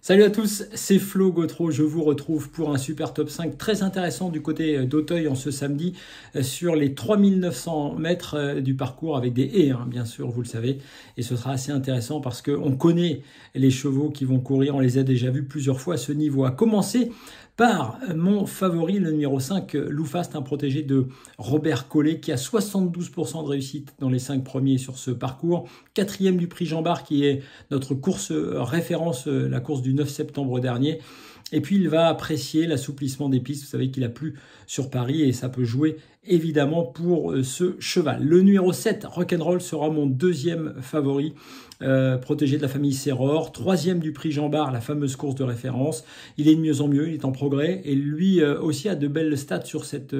Salut à tous, c'est Flo Gautreau, je vous retrouve pour un super top 5 très intéressant du côté d'Auteuil en ce samedi sur les 3900 mètres du parcours avec des haies, bien sûr, vous le savez. Et ce sera assez intéressant parce qu'on connaît les chevaux qui vont courir, on les a déjà vus plusieurs fois à ce niveau. À commencer par mon favori, le numéro 5, Loufast, un protégé de Robert Collet qui a 72% de réussite dans les 5 premiers sur ce parcours. 4e du prix Jean-Bart qui est notre course référence, la course du 9 septembre dernier. Et puis il va apprécier l'assouplissement des pistes. Vous savez qu'il a plu sur Paris et ça peut jouer évidemment pour ce cheval. Le numéro 7, Rock'n'Roll, sera mon deuxième favori, protégé de la famille Serror. 3e du prix Jean-Bart, la fameuse course de référence. Il est de mieux en mieux, il est en progrès et lui aussi a de belles stats sur cette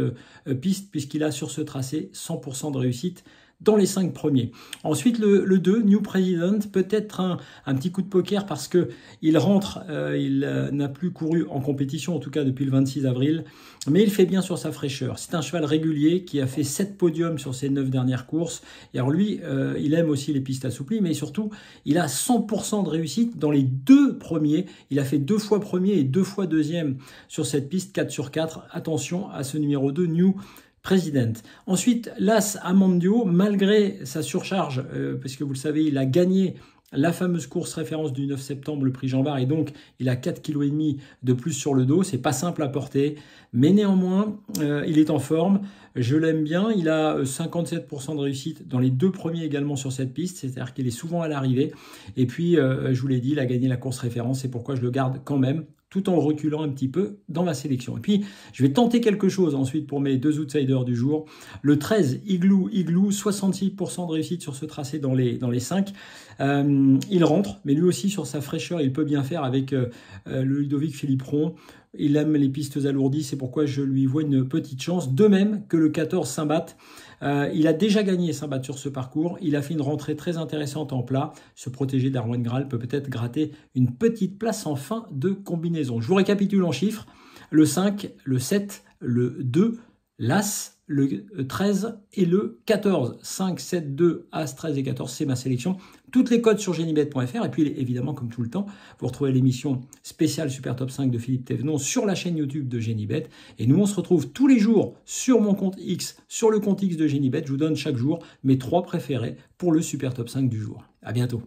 piste puisqu'il a sur ce tracé 100% de réussite dans les 5 premiers. Ensuite, le 2, New President, peut-être un petit coup de poker parce que il rentre, il n'a plus couru en compétition, en tout cas depuis le 26 avril, mais il fait bien sur sa fraîcheur. C'est un cheval régulier qui a fait 7 podiums sur ses 9 dernières courses. Et alors lui, il aime aussi les pistes assouplies, mais surtout, il a 100% de réussite dans les 2 premiers. Il a fait 2 fois premier et 2 fois deuxième sur cette piste, 4 sur 4. Attention à ce numéro 2, New President. Ensuite, l'As Amandio, malgré sa surcharge, parce que vous le savez, il a gagné la fameuse course référence du 9 septembre, le prix Jean-Bart, et donc il a 4,5 kg de plus sur le dos. C'est pas simple à porter, mais néanmoins, il est en forme. Je l'aime bien. Il a 57% de réussite dans les 2 premiers également sur cette piste, c'est-à-dire qu'il est souvent à l'arrivée. Et puis, je vous l'ai dit, il a gagné la course référence, c'est pourquoi je le garde quand même, tout en reculant un petit peu dans ma sélection. Et puis, je vais tenter quelque chose ensuite pour mes 2 outsiders du jour. Le 13, Igloo, 66% de réussite sur ce tracé dans les 5. Il rentre, mais lui aussi, sur sa fraîcheur, il peut bien faire avec le Ludovic Philippron. Il aime les pistes alourdies, c'est pourquoi je lui vois une petite chance. De même que le 14, Saint-Bath. Il a déjà gagné Saint-Bath sur ce parcours. Il a fait une rentrée très intéressante en plat. Ce protégé d'Arwen Graal peut peut-être gratter une petite place en fin de combinaison. Je vous récapitule en chiffres. Le 5, le 7, le 2, l'As, le 13 et le 14. 5, 7, 2, As, 13 et 14, c'est ma sélection. Toutes les codes sur genibet.fr. Et puis, évidemment, comme tout le temps, vous retrouvez l'émission spéciale Super Top 5 de Philippe Thévenon sur la chaîne YouTube de Genibet. Et nous, on se retrouve tous les jours sur mon compte X, sur le compte X de Genibet. Je vous donne chaque jour mes 3 préférés pour le Super Top 5 du jour. À bientôt.